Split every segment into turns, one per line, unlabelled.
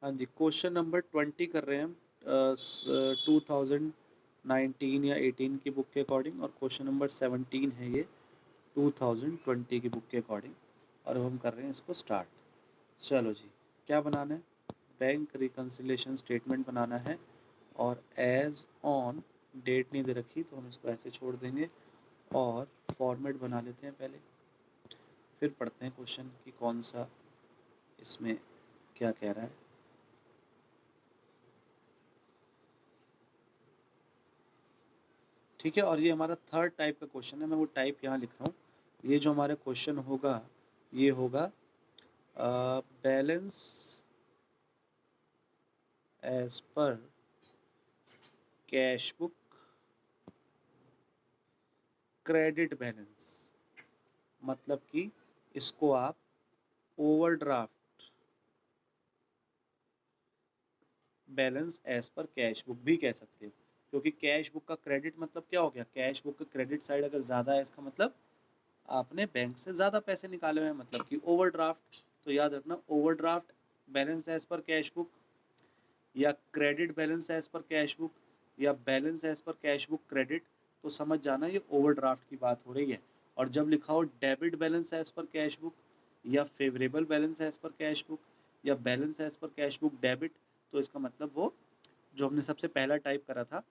हाँ जी, question number 20 कर रहे हैं हम 2019 या 18 की बुक के अकॉर्डिंग, और क्वेश्चन नंबर 17 है ये 2020 की बुक के अकॉर्डिंग, और अब हम कर रहे हैं इसको स्टार्ट। चलो जी, क्या बनाना है? बैंक रिकन्सिलेशन स्टेटमेंट बनाना है, और एज ऑन डेट नहीं दे रखी तो हम इसको ऐसे छोड़ देंगे, और फॉर्मेट बना लेते हैं पहले, फिर पढ़ते हैं क्वेश्चन कि कौन सा इसमें क्या कह रहा है। ठीक है, और ये हमारा थर्ड टाइप का क्वेश्चन है, मैं वो टाइप यहाँ लिख रहा हूँ। ये जो हमारा क्वेश्चन होगा ये होगा balance as per cash book credit balance, मतलब कि इसको आप overdraft balance as per cash book भी कह सकते हो, क्योंकि कैश बुक का क्रेडिट मतलब क्या हो गया? कैश बुक का क्रेडिट साइड अगर ज़्यादा है इसका मतलब आपने बैंक से ज़्यादा पैसे निकाले हुए हैं, मतलब कि ओवरड्राफ्ट। तो याद रखना, overdraft balance as per cash book, या credit balance as per cash book, या balance as per cash book credit, तो समझ जाना ये ओवरड्राफ्ट की बात हो रही है। और जब लिखा हो debit balance as per cash book, या favourable balance as per cash book, या balance as per cash book debit, तो इसका मतलब वो जो हमने सबसे पहला टाइप करा था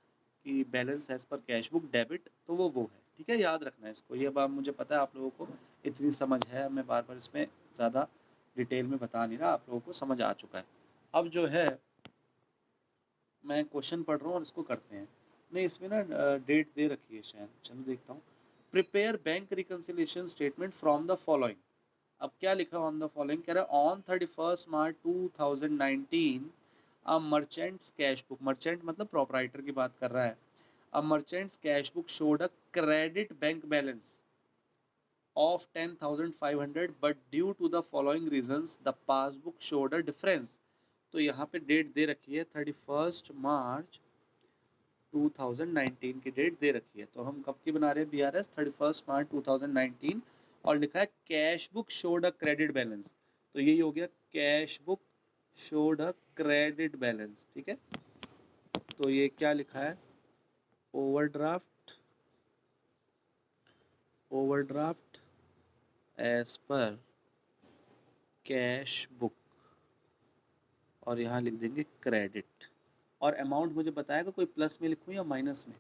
कि balance as per cash book debit, तो वो है। ठीक है, याद रखना है इसको। ये बात मुझे पता है आप लोगों को इतनी समझ है, मैं बार बार इसमें ज़्यादा डिटेल में बता नहीं रहा, आप लोगों को समझ आ चुका है। अब जो है मैं क्वेश्चन पढ़ रहा हूँ और इसको करते हैं। नहीं, इसमें ना डेट दे रखी है शायद, चलो देखता हूँ। Prepare bank reconciliation statement from the following. अब क्या लिखा ऑन द फॉलोइंग? कह रहा है on 31 March 2019 a merchant's cash book, merchant मतलब प्रोपराइटर की बात कर रहा है, a merchant's cash book showed a credit bank balance of 10,500 but due to the following reasons the passbook showed a difference। तो यहाँ पे डेट दे रखी है 31 मार्च 2019 की डेट दे रखी है, तो हम कब की बना रहे हैं? BRS 31 मार्च 2019, और लिखा है cash book showed a credit balance, तो यही हो गया cash book showed a credit balance. ठीक है, तो ये क्या लिखा है? Overdraft, overdraft as per cash book, और यहाँ लिख देंगे क्रेडिट। और अमाउंट मुझे बताएगा कोई प्लस में लिखूँ या माइनस में?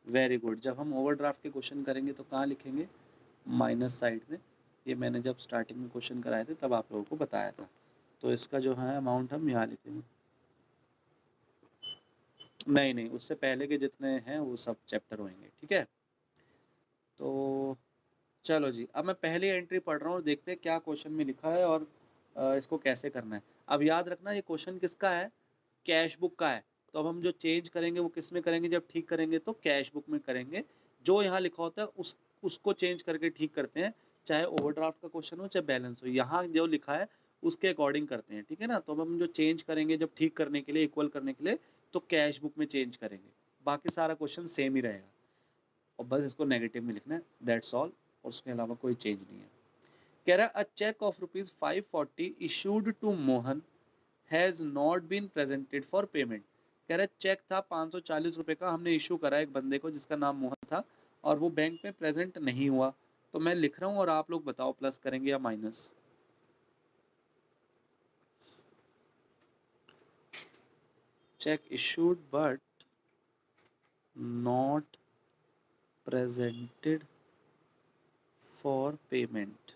वेरी गुड, जब हम ओवरड्राफ्ट के क्वेश्चन करेंगे तो कहाँ लिखेंगे? माइनस साइड में। ये मैंने जब स्टार्टिंग में क्वेश्चन कराए थे तब आप लोगों को बताया था। तो इसका जो है अमाउंट हम यहाँ लिखेंगे। नहीं नहीं, उससे पहले के जितने हैं वो सब चैप्टर होंगे। ठीक है, तो चलो जी, अब मैं पहली एंट्री पढ़ रहा हूँ और देखते हैं क्या क्वेश्चन में लिखा है और इसको कैसे करना है। अब याद रखना ये क्वेश्चन किसका है? कैश बुक का है। तो अब हम जो चेंज करेंगे वो किस में करेंगे? जब ठीक करेंगे तो कैश बुक में करेंगे। जो यहाँ लिखा होता है उसको चेंज करके ठीक करते हैं, चाहे ओवरड्राफ्ट का क्वेश्चन हो चाहे बैलेंस हो, यहाँ जो लिखा है उसके अकॉर्डिंग करते हैं। ठीक है ना, तो अब हम जो चेंज करेंगे जब ठीक करने के लिए, इक्वल करने के लिए, तो कैश बुक में चेंज करेंगे। बाकी सारा क्वेश्चन सेम ही रहेगा, और बस इसको नेगेटिव में लिखना है, दैट्स ऑल, और उसके अलावा कोई चेंज नहीं है। कह रहा है a cheque of ₹540 issued to Mohan has not been presented for payment. कह रहा है चेक था ₹540 का, हमने इशू करा एक बंदे को जिसका नाम मोहन था, और वो बैंक में प्रेजेंट नहीं हुआ। तो मैं लिख रहा हूँ और आप लोग बताओ प्लस करेंगे या minus? Check issued but not presented for payment.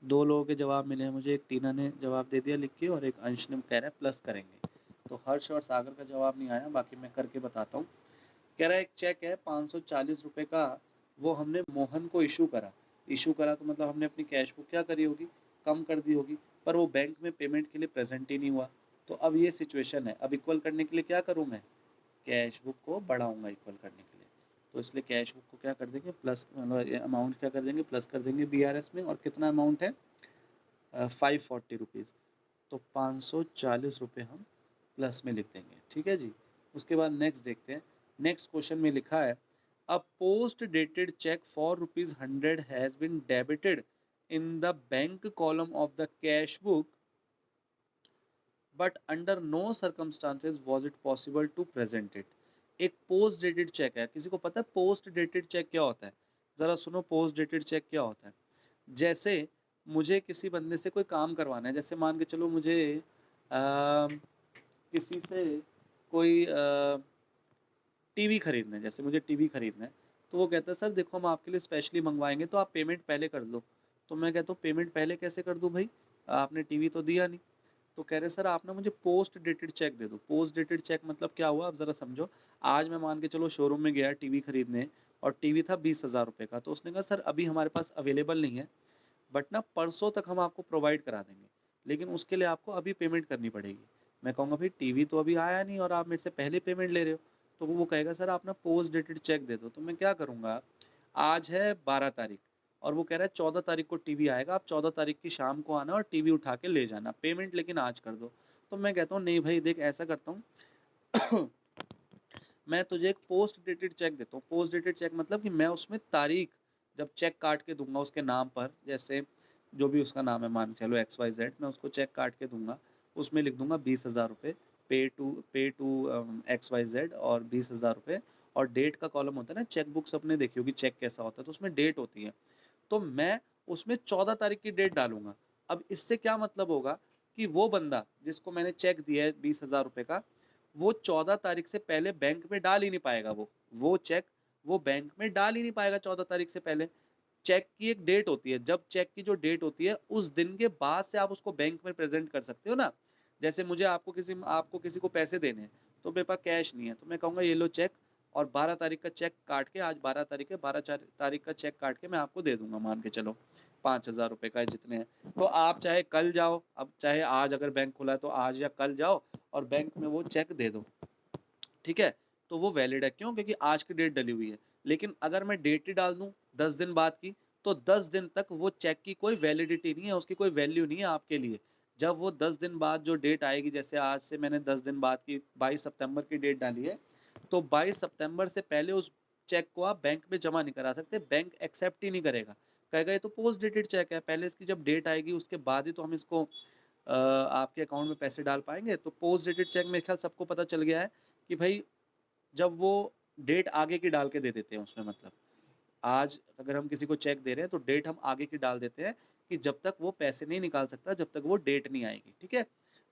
दो लोगों के जवाब मिले हैं मुझे, एक टीना ने जवाब दे दिया लिख के, और एक अंश ने कह रहा है प्लस करेंगे। तो हर्ष और सागर का जवाब नहीं आया, बाकी मैं करके बताता हूँ। कह रहा है एक चेक है ₹540 का, वो हमने मोहन को इशू करा। इशू करा तो मतलब हमने अपनी कैश बुक क्या करी होगी? कम कर दी होगी, पर वो बैंक में पेमेंट के लिए प्रेजेंट ही नहीं हुआ। तो अब ये सिचुएशन है, अब इक्वल करने के लिए क्या करूँ मैं? कैश बुक को बढ़ाऊंगा इक्वल करने के लिए। तो इसलिए कैश बुक को क्या कर देंगे? प्लस, मतलब अमाउंट क्या कर देंगे? प्लस कर देंगे BRS में। और कितना अमाउंट है? ₹540। तो ₹540 हम प्लस में लिख देंगे। ठीक है जी, उसके बाद नेक्स्ट देखते हैं। नेक्स्ट क्वेश्चन में लिखा है a post dated cheque for ₹100 has been debited in the bank column of the cash book but under no circumstances was it possible to present it. एक पोस्ट डेटेड चेक है, किसी को पता है post dated check क्या होता है? जरा सुनो, पोस्ट डेटेड चेक क्या होता है। जैसे मुझे किसी बंदे से कोई काम करवाना है, जैसे मान के चलो मुझे किसी से कोई टीवी खरीदना है, जैसे मुझे टीवी खरीदना है, तो वो कहता है सर देखो हम आपके लिए स्पेशली मंगवाएंगे तो आप पेमेंट पहले कर दो। तो मैं कहता हूँ पेमेंट पहले कैसे कर दूँ भाई, आपने टीवी तो दिया नहीं। तो कह रहे सर आप ना मुझे पोस्ट डेटेड चेक दे दो। पोस्ट डेटेड चेक मतलब क्या हुआ, आप ज़रा समझो। आज मैं मान के चलो शोरूम में गया टीवी खरीदने, और टीवी था 20,000 रुपये का, तो उसने कहा सर अभी हमारे पास अवेलेबल नहीं है, बट ना परसों तक हम आपको प्रोवाइड करा देंगे, लेकिन उसके लिए आपको अभी पेमेंट करनी पड़ेगी। मैं कहूँगा भाई टीवी तो अभी आया नहीं और आप मेरे से पहले पेमेंट ले रहे हो। तो वो कहेगा सर आप ना पोस्ट डेटेड चेक दे दो। तो मैं क्या करूँगा, आज है 12 तारीख और वो कह रहा है 14 तारीख को टीवी आएगा, आप 14 तारीख की शाम को आना और टीवी उठा के ले जाना, पेमेंट लेकिन आज कर दो। तो मैं कहता हूँ नहीं भाई देख ऐसा करता हूँ मैं तुझे एक पोस्ट डेटेड चेक देता हूँ। पोस्ट डेटेड चेक मतलब कि मैं उसमें तारीख जब चेक काट के दूंगा उसके नाम पर, जैसे जो भी उसका नाम है मान चलो XYZ, मैं उसको चेक काट के दूंगा, उसमें लिख दूंगा 20,000 रुपये, पे टू XYZ, और 20,000 रुपये। और डेट का कॉलम होता है ना, चेक बुक्स अपने देखी होगी चेक कैसा होता है, तो उसमें डेट होती है। तो मैं उसमें 14 तारीख की डेट डालूंगा। अब इससे क्या मतलब होगा कि वो बंदा जिसको मैंने चेक दिया है 20,000 रुपये का, वो 14 तारीख से पहले बैंक में डाल ही नहीं पाएगा। वो चेक वो बैंक में डाल ही नहीं पाएगा 14 तारीख से पहले। चेक की एक डेट होती है, जब चेक की जो डेट होती है उस दिन के बाद से आप उसको बैंक में प्रेजेंट कर सकते हो ना। जैसे मुझे आपको किसी को पैसे देने हैं, तो मेरे पास कैश नहीं है, तो मैं कहूँगा ये लो चेक, और 12 तारीख का चेक काट के, आज 12 तारीख है, 12 तारीख का चेक काट के मैं आपको दे दूंगा, मान के चलो 5,000 रुपये का जितने हैं। तो आप चाहे कल जाओ, अब चाहे आज अगर बैंक खुला है तो आज या कल जाओ और बैंक में वो चेक दे दो, ठीक है। तो वो वैलिड है, क्यों? क्योंकि आज की डेट डली हुई है। लेकिन अगर मैं डेट ही डाल दूं 10 दिन बाद की, तो 10 दिन तक वो चेक की कोई वैलिडिटी नहीं है, उसकी कोई वैल्यू नहीं है आपके लिए। जब वो 10 दिन बाद जो डेट आएगी, जैसे आज से मैंने 10 दिन बाद की 22 सितंबर की डेट डाली है, तो 22 सितंबर से पहले उस चेक को आप बैंक में जमा नहीं करा सकते, बैंक एक्सेप्ट ही नहीं करेगा, कहेगा ये तो पोस्ट डेटेड चेक है, पहले इसकी जब डेट आएगी उसके बाद ही तो हम इसको आपके अकाउंट में पैसे डाल पाएंगे। तो पोस्ट डेटेड चेक मेरे ख्याल सबको पता चल गया है कि भाई जब वो डेट आगे की डाल के दे देते हैं उसमें, मतलब आज अगर हम किसी को चेक दे रहे हैं तो डेट हम आगे की डाल देते हैं कि जब तक वो पैसे नहीं निकाल सकता, जब तक वो डेट नहीं आएगी, ठीक है।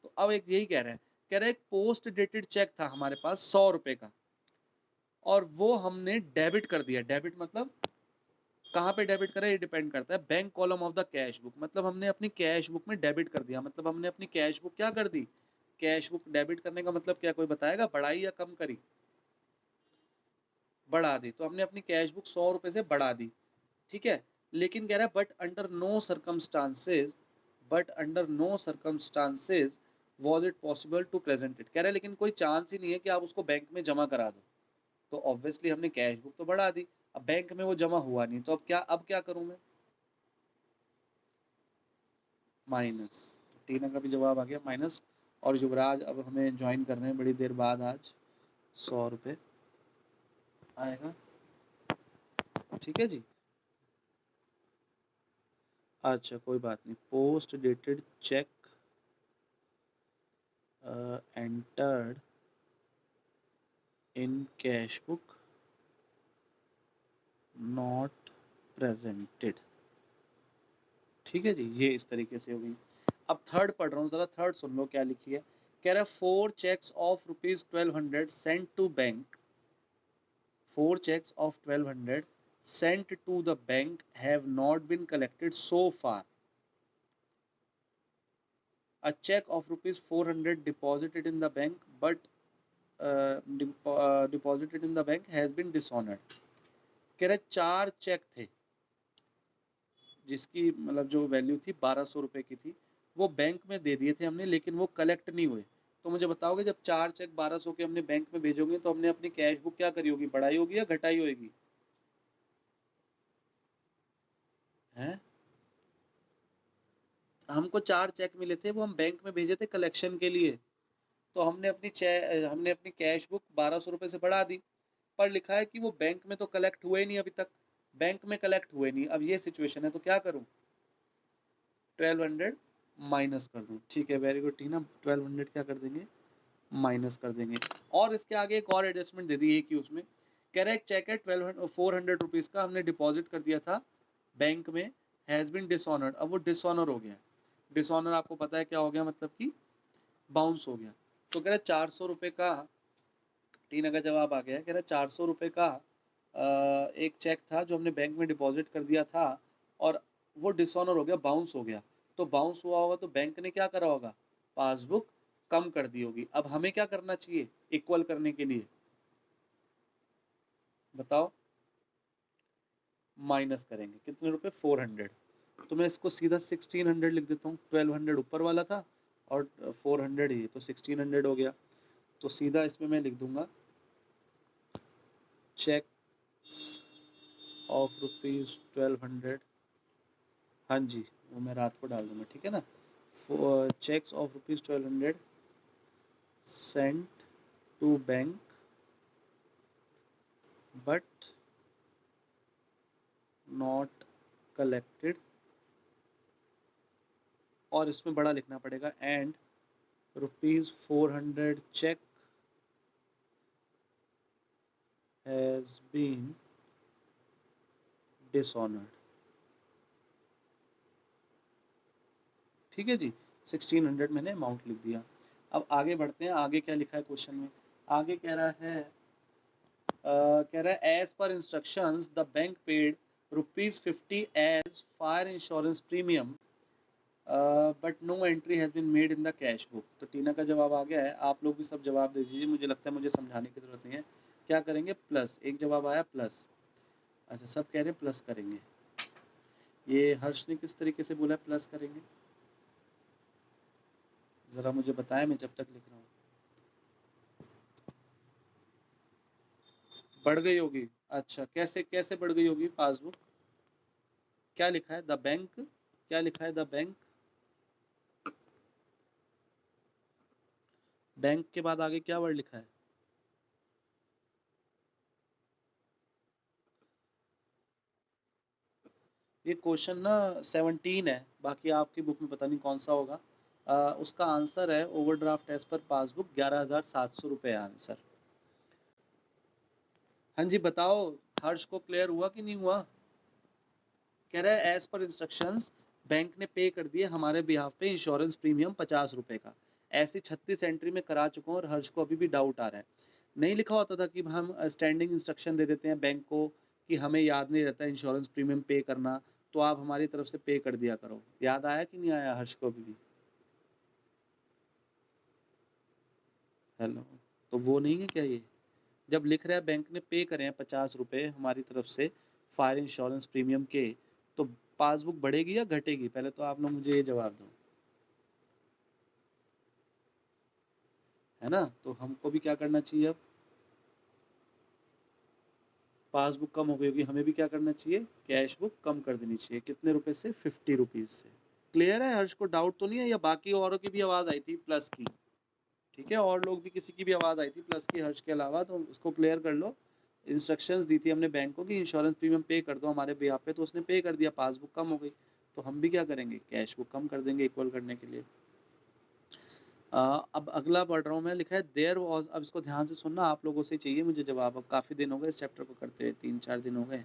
तो अब एक यही कह रहे हैं एक पोस्ट डेटेड चेक था हमारे पास 100 रुपए का, और वो हमने डेबिट कर दिया। डेबिट मतलब कहाँ पे डेबिट करा, ये डिपेंड करता है bank column of the cash book, मतलब हमने अपनी कैश बुक में डेबिट कर दिया। मतलब हमने अपनी कैश बुक क्या कर दी, कैश बुक डेबिट करने का मतलब क्या, कोई बताएगा, बढ़ाई या कम करी? बढ़ा दी। तो हमने अपनी कैश बुक 100 रुपए से बढ़ा दी, ठीक है। लेकिन कह रहा है but under no circumstances was it possible to present it. कह रहा है लेकिन कोई चांस ही नहीं है कि आप उसको बैंक में जमा करा दो। तो ऑब्वियसली हमने कैश बुक तो बढ़ा दी, अब बैंक में वो जमा हुआ नहीं, तो अब क्या करूं मैं? माइनस। टीना का भी जवाब आ गया माइनस। और युवराज अब हमें ज्वाइन करने हैं बड़ी देर बाद आज, 100 रुपये आएगा, ठीक है जी। अच्छा कोई बात नहीं। Post dated check entered in cash book not presented, ठीक है जी। ये इस तरीके से होगी। अब थर्ड पढ़ रहा हूँ, जरा थर्ड सुन लो क्या लिखी है। कह रहा है 4 checks of ₹1200 sent to bank, 4 checks of 1200 sent to the bank have not been collected so far. A check of ₹400 deposited in the bank, but deposited in the bank has been dishonored. कह रहे 4 check थे जिसकी मतलब जो value थी 1,200 रुपए की थी, वो बैंक में दे दिए थे हमने, लेकिन वो कलेक्ट नहीं हुए। तो मुझे बताओगे जब 4 चेक 1,200 के हमने बैंक में भेजोगे तो हमने अपनी कैश बुक क्या करी होगी, बढ़ाई होगी या घटाई होगी? हैं? हमको 4 चेक मिले थे, वो हम बैंक में भेजे थे कलेक्शन के लिए। तो हमने अपनी कैश बुक 1,200 रुपये से बढ़ा दी, पर लिखा है कि वो बैंक में तो कलेक्ट हुए नहीं अभी तक, बैंक में कलेक्ट हुए नहीं। अब ये सिचुएशन है तो क्या करूं, 1200 माइनस कर दूं, ठीक है, वेरी गुड टीना, 1200 क्या कर देंगे, माइनस कर देंगे। और इसके आगे एक और एडजस्टमेंट दे दी है कि उसमें कह रहा है एक चेक है 400 रुपीज का, हमने डिपॉजिट कर दिया था बैंक में, हैज बीन डिसऑनर्ड, अब वो डिसऑनर हो गया। डिसऑनर आपको पता है क्या हो गया, मतलब कि बाउंस हो गया। तो कह रहा है 400 रुपये का, टीना का जवाब आ गया है, कह रहा है 400 रुपये का एक चेक था जो हमने बैंक में डिपॉजिट कर दिया था और वो डिसऑनर हो गया, बाउंस हो गया। तो बाउंस हुआ होगा तो बैंक ने क्या करा होगा, पासबुक कम कर दी होगी। अब हमें क्या करना चाहिए इक्वल करने के लिए, बताओ। माइनस करेंगे कितने रुपए, 400। तो मैं इसको सीधा 1600 लिख देता हूँ, 1200 ऊपर वाला था और 400 ही, तो 1600 हो गया। तो सीधा इसमें मैं लिख दूंगा चेक ऑफ रुपीज 1200। हाँ जी, वो मैं रात को डाल दूंगा, ठीक है ना। Cheques of rupees 1200 sent to bank but not collected, और इसमें बड़ा लिखना पड़ेगा, and ₹400 check has been dishonored। ठीक है जी, 1600 मैंने अमाउंट लिख दिया। अब आगे बढ़ते हैं, आगे क्या लिखा है क्वेश्चन में। आगे कह रहा है as per instructions the bank paid ₹50 as fire insurance premium but no entry has been made in the cash book. तो टीना का जवाब आ गया है, आप लोग भी सब जवाब दे दीजिए, मुझे लगता है मुझे समझाने की ज़रूरत नहीं है। क्या करेंगे, प्लस, एक जवाब आया प्लस। अच्छा, सब कह रहे हैं प्लस करेंगे। ये हर्ष ने किस तरीके से बोला प्लस करेंगे, ज़रा मुझे बताएं, मैं जब तक लिख रहा हूँ। बढ़ गई होगी, अच्छा, कैसे कैसे बढ़ गई होगी पासबुक, क्या लिखा है, द बैंक, क्या लिखा है, द बैंक, बैंक के बाद आगे क्या वर्ड लिखा है, ये क्वेश्चन ना 17 है, बाकी आपकी बुक में पता नहीं कौन सा होगा। उसका आंसर है ओवरड्राफ्ट एज पर पासबुक 11,700 रुपये आंसर। हाँ जी बताओ, हर्ष को क्लियर हुआ कि नहीं हुआ। कह रहा है एज पर इंस्ट्रक्शंस बैंक ने पे कर दिए हमारे बिहाफ पे इंश्योरेंस प्रीमियम 50 रुपए का। ऐसी 36 एंट्री में करा चुका हूँ और हर्ष को अभी भी डाउट आ रहा है। नहीं लिखा होता था कि हम स्टैंडिंग इंस्ट्रक्शन दे देते हैं बैंक को कि हमें याद नहीं रहता इंश्योरेंस प्रीमियम पे करना, तो आप हमारी तरफ से पे कर दिया करो। याद आया कि नहीं आया हर्ष को अभी भी, हेलो। तो वो नहीं है क्या ये, जब लिख रहा है बैंक ने पे करे हैं 50 रुपए हमारी तरफ से फायर इंश्योरेंस प्रीमियम के, तो पासबुक बढ़ेगी या घटेगी, पहले तो आप लोग मुझे ये जवाब दो, है ना। तो हमको भी क्या करना चाहिए, अब पासबुक कम हो गई होगी, हमें भी क्या करना चाहिए, कैश बुक कम कर देनी चाहिए। कितने रुपए से, 50 रुपीज से। क्लियर है, हर्ष को डाउट तो नहीं है, या बाकी औरों की भी आवाज आई थी प्लस की, ठीक है, और लोग भी किसी की भी आवाज आई थी प्लस की हर्ष के अलावा, तो उसको क्लियर कर लो। इंस्ट्रक्शंस दी थी हमने बैंक को कि इंश्योरेंस प्रीमियम पे कर दो हमारे बिहाफ पे, तो उसने पे कर दिया, पासबुक कम हो गई, तो हम भी क्या करेंगे, कैश बुक कम कर देंगे इक्वल करने के लिए। अब अगला पढ़ रहा हूँ मैं, लिखा है देयर वॉज, अब इसको ध्यान से सुनना, आप लोगों से चाहिए मुझे जवाब, अब काफ़ी दिन हो गए इस चैप्टर को करते हुए, 3-4 दिन हो गए।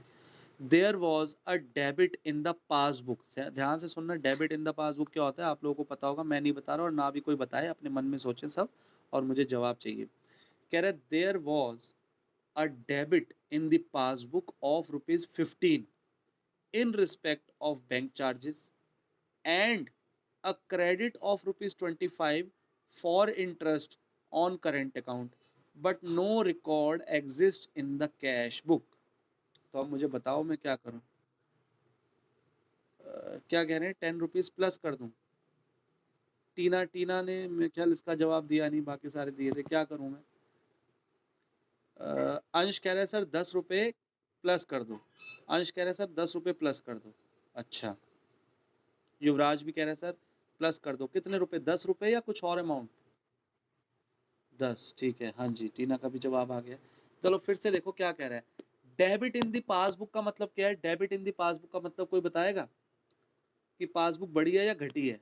There was a debit in the passbook, ध्यान से सुनना, डेबिट इन द पासबुक क्या होता है आप लोगों को पता होगा, मैं नहीं बता रहा और ना भी कोई बताए, अपने मन में सोचें सब, और मुझे जवाब चाहिए। कह रहे there was a debit in the passbook of ₹15 in respect of bank charges and a credit of ₹25 for interest on current account but no record exists in the cash book। तो अब मुझे बताओ मैं क्या करूं, क्या कह रहे हैं, ₹10 प्लस कर दूं। टीना टीना ने मेरे ख्याल इसका जवाब दिया नहीं, बाकी सारे दिए थे, क्या करूं मैं। अंश कह रहा है सर ₹10 प्लस कर दो, अंश कह रहा है सर ₹10 प्लस कर दो। अच्छा, युवराज भी कह रहा है सर प्लस कर दो, कितने रुपए, ₹10 या कुछ और अमाउंट, 10, ठीक है, हाँ जी, टीना का भी जवाब आ गया। चलो फिर से देखो क्या कह रहा है, डेबिट इन दी पासबुक का मतलब क्या है, डेबिट इन दी पासबुक का मतलब कोई बताएगा कि पासबुक बढ़ी है या घटी है।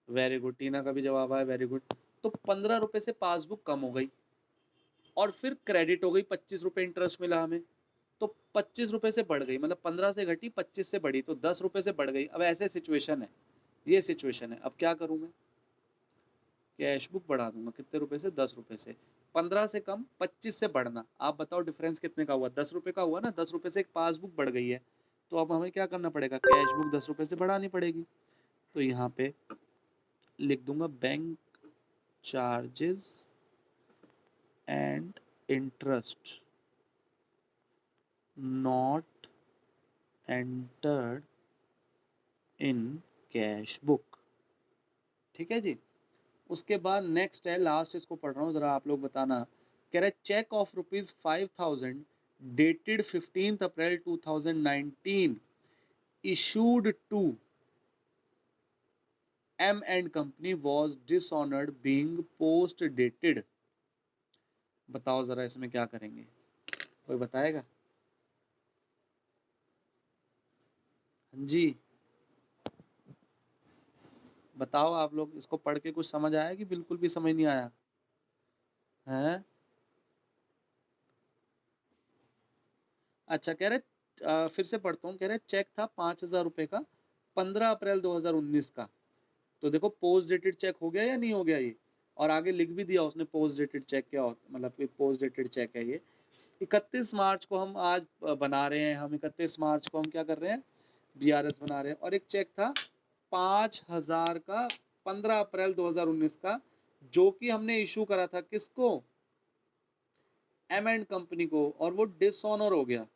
वेरी गुड, टीना का भी जवाब आया, वेरी गुड। तो 15 रुपए से पासबुक कम हो गई और फिर क्रेडिट हो गई, 25 रुपए इंटरेस्ट मिला हमें, तो 25 रुपए से बढ़ गई, मतलब 15 से घटी 25 से बढ़ी, तो 10 रुपए से बढ़ गई। अब ऐसे सिचुएशन है, ये सिचुएशन है। अब क्या करूं मैं, कैश बुक बढ़ा दूंगा कितने रुपए से, 10 रुपए से। 15 से कम, 25 से बढ़ना, आप बताओ डिफरेंस कितने का हुआ, 10 रुपए का हुआ ना, 10 रुपए से एक पासबुक बढ़ गई है। तो अब हमें क्या करना पड़ेगा, कैश बुक 10 रुपए से बढ़ानी पड़ेगी। तो यहाँ पे लिख दूंगा bank charges and interest not entered in cash book. ठीक है जी। उसके बाद नेक्स्ट है, लास्ट इसको पढ़ रहा हूँ, जरा आप लोग बताना। कह रहे cheque of ₹5,000 dated 15 April 2019 issued to M and Company was dishonored being post dated। बताओ जरा इसमें क्या करेंगे, कोई बताएगा? हाँ जी, बताओ आप लोग, इसको पढ़ के कुछ समझ आया कि बिल्कुल भी समझ नहीं आया है? अच्छा, कह रहे फिर से पढ़ता हूँ। कह रहे चेक था 5,000 रुपए का, 15 अप्रैल 2019 का। तो देखो पोस्ट डेटेड चेक हो गया या नहीं हो गया ये, और आगे लिख भी दिया उसने पोस्ट डेटेड चेक क्या होता, मतलब कि पोस्ट डेटेड चेक है ये। 31 मार्च को हम आज बना रहे हैं, हम 31 मार्च को हम क्या कर रहे हैं, बीआरएस बना रहे हैं। और एक चेक था 5,000 का 15 अप्रैल 2019 का, जो कि हमने इशू करा था किसको, एम एंड कंपनी को, और वो डिसऑनर हो गया।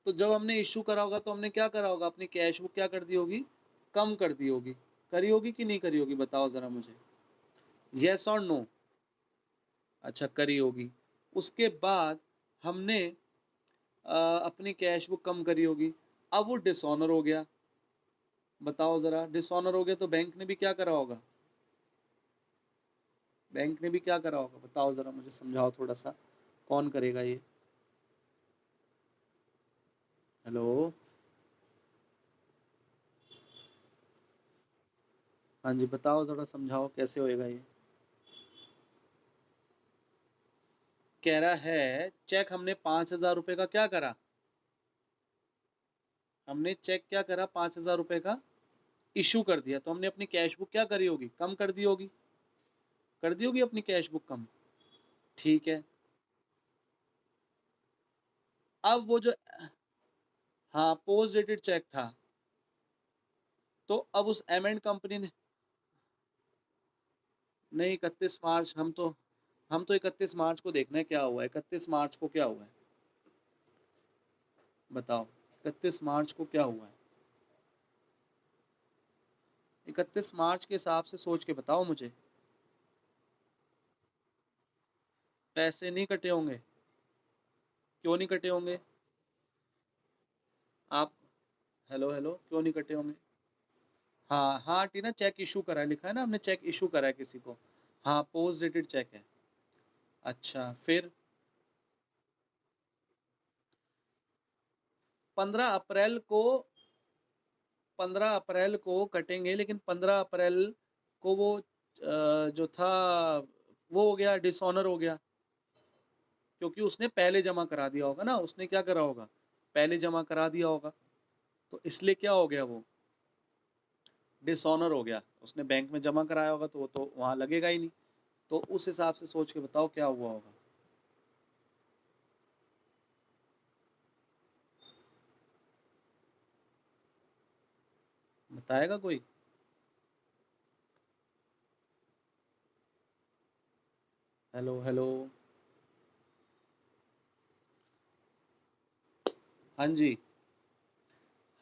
तो जब हमने इशू करा होगा तो हमने क्या करा होगा, अपनी कैश बुक क्या कर दी होगी, कम कर दी होगी। करी होगी कि नहीं करी होगी, बताओ जरा मुझे, यस और नो? अच्छा, करी होगी। उसके बाद हमने अपनी कैश बुक कम करी होगी। अब वो डिसऑनर हो गया, बताओ जरा, डिसऑनर हो गया तो बैंक ने भी क्या करा होगा, बैंक ने भी क्या करा होगा, बताओ जरा मुझे समझाओ थोड़ा सा, कौन करेगा ये? हेलो, हाँ जी, बताओ जरा, समझाओ कैसे होएगा ये। कह रहा है चेक हमने 5,000 रुपए का क्या करा, हमने चेक क्या करा, 5,000 रुपए का इशू कर दिया, तो हमने अपनी कैश बुक क्या करी होगी, कम कर दी होगी, कर दी होगी अपनी कैश बुक कम। ठीक है। अब वो जो, हाँ, पोस्ट डेटेड चेक था, तो अब उस एम एंड कंपनी ने, नहीं 31 मार्च, हम तो 31 मार्च को देखना है क्या हुआ है, 31 मार्च को क्या हुआ है, बताओ 31 मार्च को क्या हुआ है, 31 मार्च के हिसाब से सोच के बताओ मुझे। पैसे नहीं कटे होंगे, क्यों नहीं कटे होंगे आप, हेलो हेलो, क्यों नहीं कटे होंगे? हाँ हाँ टीना, चेक इशू करा है, लिखा है ना हमने, चेक इशू करा है किसी को। हाँ, पोस्ट डेटेड चेक है। अच्छा, फिर 15 अप्रैल को, 15 अप्रैल को कटेंगे, लेकिन 15 अप्रैल को वो जो था वो हो गया, डिसऑनर हो गया, क्योंकि उसने पहले जमा करा दिया होगा ना, उसने क्या करा होगा, पहले जमा करा दिया होगा, तो इसलिए क्या हो गया, वो डिसऑनर हो गया। उसने बैंक में जमा कराया होगा तो वो तो वहां लगेगा ही नहीं। तो उस हिसाब से सोच के बताओ क्या हुआ होगा, बताएगा कोई? हेलो हेलो, हाँ जी।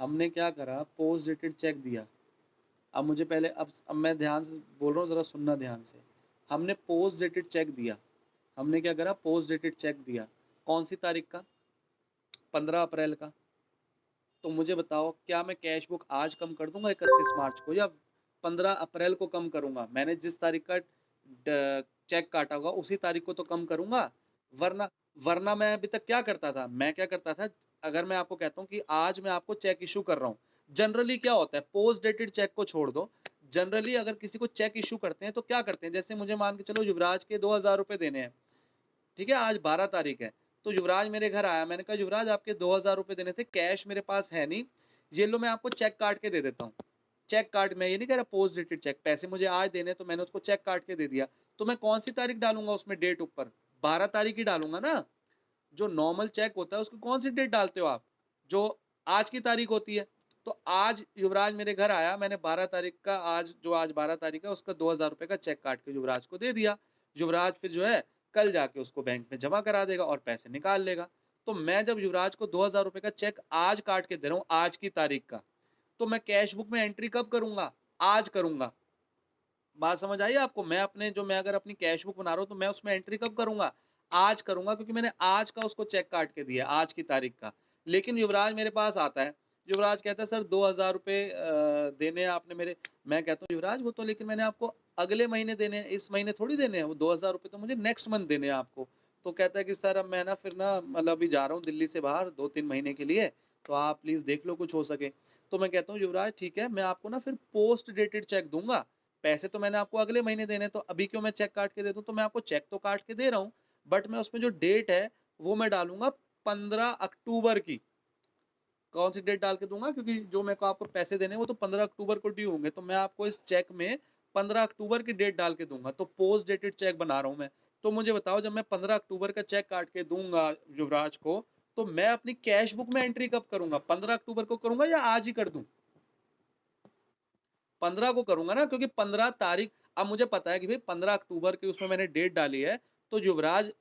हमने क्या करा, पोस्ट डेटेड चेक दिया। अब मुझे पहले, अब मैं ध्यान से बोल रहा हूँ, जरा सुनना ध्यान से। हमने पोस्ट डेटेड चेक दिया, हमने क्या करा, पोस्ट डेटेड चेक दिया, कौन सी तारीख का, 15 अप्रैल का। तो मुझे बताओ, क्या मैं कैश बुक आज कम कर दूंगा 31 मार्च को, या 15 अप्रैल को कम करूंगा? मैंने जिस तारीख का चेक काटा होगा उसी तारीख को तो कम करूंगा। वरना वरना मैं अभी तक क्या करता था, मैं क्या करता था, अगर मैं आपको कहता हूँ कि आज मैं आपको चेक इशू कर रहा हूँ, जनरली क्या होता है, पोस्ट डेटेड चेक को छोड़ दो, जनरली अगर किसी को चेक इशू करते हैं तो क्या करते हैं, जैसे मुझे मान के चलो युवराज के 2000 रुपए देने हैं, ठीक है, आज 12 तारीख है, तो युवराज मेरे घर आया, मैंने कहा युवराज आपके 2000 रुपए देने थे, कैश मेरे पास है नहीं, ये लो मैं आपको चेक काट के दे देता हूँ। चेक काट, मैं ये नहीं कह रहा पोस्ट डेटेड चेक, पैसे मुझे आज देने तो मैंने उसको चेक काट के दे दिया, तो मैं कौन सी तारीख डालूंगा उसमें डेट ऊपर, 12 तारीख ही डालूंगा ना। जो नॉर्मल चेक होता है उसको कौन सी डेट डालते हो आप, जो आज की तारीख होती है। तो आज युवराज मेरे घर आया, मैंने 12 तारीख का, आज 12 तारीख है, उसका 2000 रुपए का चेक काट के युवराज को दे दिया। युवराज फिर जो है कल जाके उसको बैंक में जमा करा देगा और पैसे निकाल लेगा। तो मैं जब युवराज को 2000 रुपए का चेक आज काट के दे रहा हूँ, आज की तारीख का, तो मैं कैश बुक में एंट्री कब करूंगा, आज करूंगा। बात समझ आई आपको, मैं अपने जो मैं अगर अपनी कैश बुक बना रहा हूँ तो मैं उसमें एंट्री कब करूंगा, आज करूंगा, क्योंकि मैंने आज का उसको चेक काट के दिया, आज की तारीख का। लेकिन युवराज मेरे पास आता है, युवराज कहता है सर 2000 रुपए देने हैं आपने मेरे, मैं कहता हूँ युवराज वो तो लेकिन मैंने आपको अगले महीने देने हैं, इस महीने थोड़ी देने हैं, वो 2000 रुपए तो मुझे नेक्स्ट मंथ देने हैं आपको। तो कहता है कि सर अब मैं ना फिर ना मतलब अभी जा रहा हूँ दिल्ली से बाहर 2-3 महीने के लिए, तो आप प्लीज देख लो कुछ हो सके। तो मैं कहता हूँ युवराज ठीक है, मैं आपको ना फिर पोस्ट डेटेड चेक दूंगा, पैसे तो मैंने आपको अगले महीने देने, तो अभी क्यों मैं चेक काट के दे दूं, तो मैं आपको चेक तो काट के दे रहा हूँ, बट मैं उसमें जो डेट है वो मैं डालूंगा 15 अक्टूबर की। कौन सी डेट डाल के दूंगा, क्योंकि जो मेरे को आपको पैसे देने वो तो 15 अक्टूबर को ड्यू होंगे, तो मैं आपको इस चेक में 15 अक्टूबर की डेट डाल के दूंगा, तो पोस्ट डेटेड चेक बना रहा हूं मैं। तो मुझे बताओ जब मैं 15 अक्टूबर का चेक काट के दूंगा युवराज को, तो मैं अपनी कैश बुक में एंट्री कब करूंगा, 15 अक्टूबर को करूंगा या आज ही कर दूं, 15 को करूंगा ना, क्योंकि 15 तारीख, अब मुझे पता है कि भाई 15 अक्टूबर की उसमें मैंने डेट डाली है, तो युवराज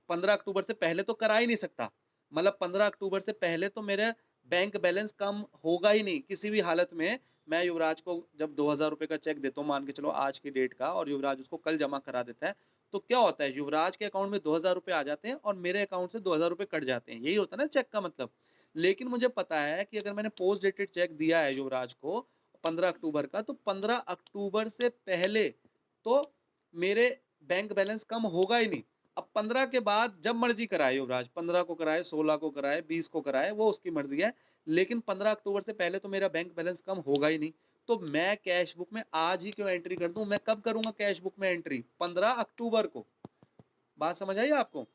15 अक्टूबर से पहले तो करा ही नहीं सकता, मतलब 15 अक्टूबर से पहले तो मेरे बैंक बैलेंस कम होगा ही नहीं किसी भी हालत में। मैं युवराज को जब 2000 रुपए का चेक देता हूँ, मान के चलो आज की डेट का, और युवराज उसको कल जमा करा देता है, तो क्या होता है युवराज के अकाउंट में 2000 रुपए आ जाते हैं और मेरे अकाउंट से 2000 रुपए कट जाते हैं, यही होता है ना चेक का मतलब। लेकिन मुझे पता है कि अगर मैंने पोस्ट डेटेड चेक दिया है युवराज को 15 अक्टूबर का, तो 15 अक्टूबर से पहले तो मेरे बैंक बैलेंस कम होगा ही नहीं। अब 15 के बाद जब मर्जी कराए युवराज, 15 को कराए, 16 को कराए, 20 को कराए, वो उसकी मर्जी है, लेकिन 15 अक्टूबर से पहले तो मेरा बैंक बैलेंस कम होगा ही नहीं। तो मैं कैश बुक में आज ही क्यों एंट्री कर दूं, मैं कब करूंगा कैश बुक में एंट्री, 15 अक्टूबर को। बात समझ आई आपको।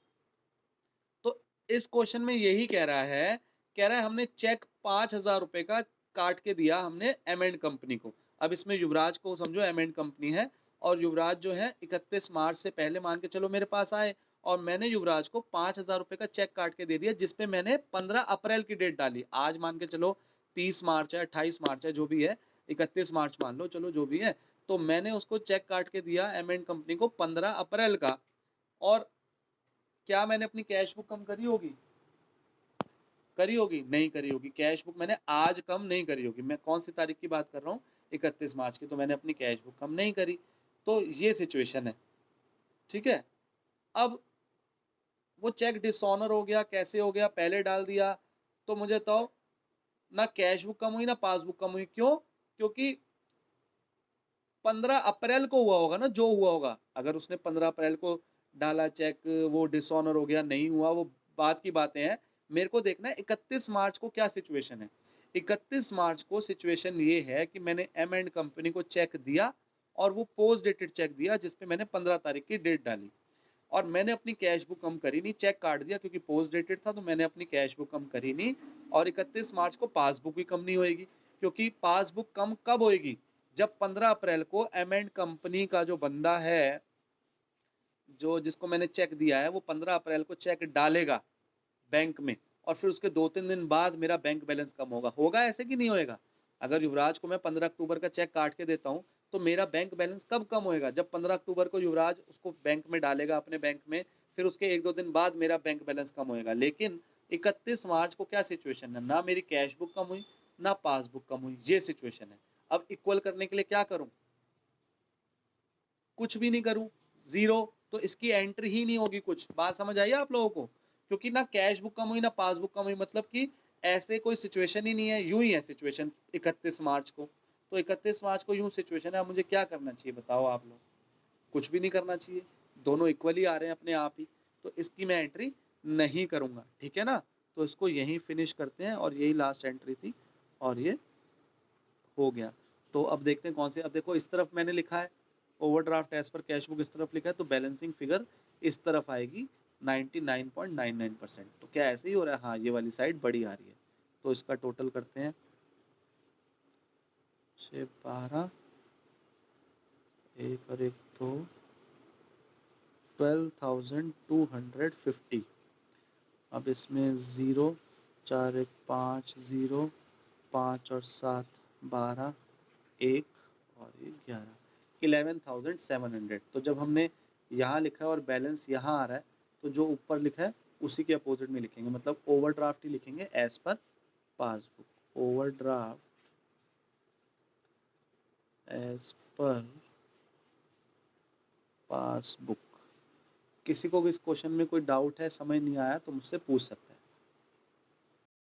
तो इस क्वेश्चन में यही कह रहा है हमने चेक 5000 रुपए का काट के दिया हमने एम एंड कंपनी को। अब इसमें युवराज को समझो एम एंड कंपनी है, और युवराज जो है 31 मार्च से पहले मान के चलो मेरे पास आए, और मैंने युवराज को 5000 रुपए का चेक काट के दे दिया, जिसपे मैंने 15 अप्रैल की डेट डाली, आज मान के चलो 30 मार्च है, 28 मार्च है, जो भी है, 31 मार्च मान लो, चलो जो भी है। तो मैंने उसको चेक काट के दिया एम एंड कंपनी को 15 अप्रैल का, और क्या मैंने अपनी कैश बुक कम करी होगी, करी होगी, नहीं करी होगी, कैश बुक मैंने आज कम नहीं करी होगी। मैं कौन सी तारीख की बात कर रहा हूँ, 31 मार्च की, तो मैंने अपनी कैश बुक कम नहीं करी। तो ये सिचुएशन है, ठीक है। अब वो चेक डिसऑनर हो गया, कैसे हो गया, पहले डाल दिया, तो मुझे तो ना कैश बुक कम हुई ना पासबुक कम हुई, क्यों, क्योंकि 15 अप्रैल को हुआ होगा ना जो हुआ होगा, अगर उसने 15 अप्रैल को डाला चेक, वो डिसऑनर हो गया नहीं हुआ, वो बात की बातें हैं। मेरे को देखना है 31 मार्च को क्या सिचुएशन है। 31 मार्च को सिचुएशन ये है कि मैंने एम एंड कंपनी को चेक दिया, और वो पोस्ट डेटेड चेक दिया जिसपे मैंने 15 तारीख की डेट डाली, और मैंने अपनी कैश बुक कम करी नहीं, चेक काट दिया क्योंकि पोस्ट डेटेड था, तो मैंने अपनी कैश बुक कम करी नहीं। और 31 मार्च को पासबुक भी कम नहीं होएगी, क्योंकि पासबुक कम कब होएगी, जब 15 अप्रैल को एम एंड कंपनी का जो बंदा है, जो जिसको मैंने चेक दिया है, वो 15 अप्रैल को चेक डालेगा बैंक में, और फिर उसके 2-3 दिन बाद मेरा बैंक बैलेंस कम होगा, होगा ऐसे कि नहीं होएगा। अगर युवराज को मैं 15 अक्टूबर का चेक काट के देता हूँ, तो मेरा बैंक बैलेंस कब कम होएगा, जब 15 अक्टूबर को युवराज उसको बैंक में डालेगा अपने बैंक में, फिर उसके 1-2 दिन बाद मेरा बैंक बैलेंस कम होएगा। लेकिन 31 मार्च को क्या सिचुएशन है, ना मेरी कैश बुक कम हुई ना पासबुक कम हुई, ये सिचुएशन है। अब इक्वल करने के लिए क्या करूं, कुछ भी नहीं करूं, जीरो, तो इसकी एंट्री ही नहीं होगी कुछ। बात समझ आई आप लोगों को, क्योंकि ना कैश बुक कम हुई ना पासबुक कम हुई, मतलब कि ऐसे कोई सिचुएशन ही नहीं है, यूं ही है सिचुएशन 31 मार्च को। तो 31 मार्च को यूं सिचुएशन है, अब मुझे क्या करना चाहिए बताओ आप लोग, कुछ भी नहीं करना चाहिए, दोनों इक्वली आ रहे हैं अपने आप ही, तो इसकी मैं एंट्री नहीं करूंगा, ठीक है ना। तो इसको यहीं फिनिश करते हैं, और यही लास्ट एंट्री थी, और ये हो गया। तो अब देखते हैं कौन से, अब देखो इस तरफ मैंने लिखा है overdraft as per cash book, इस तरफ लिखा है, तो बैलेंसिंग फिगर इस तरफ आएगी 99.99%। तो क्या ऐसे ही हो रहा है? हाँ, ये वाली साइड बड़ी आ रही है। तो इसका टोटल करते हैं, 6 12, एक और एक दो, 12,250। अब इसमें 0, 4 1 5, 0, 5 और 7 12, 1 और 1 11, 11,700। तो जब हमने यहाँ लिखा है और बैलेंस यहाँ आ रहा है, तो जो ऊपर लिखा है उसी के अपोजिट में लिखेंगे, मतलब ओवरड्राफ्ट ही लिखेंगे as per passbook. Overdraft as per passbook. किसी को भी इस क्वेश्चन में कोई डाउट है, समझ नहीं आया, तो मुझसे पूछ सकते हैं।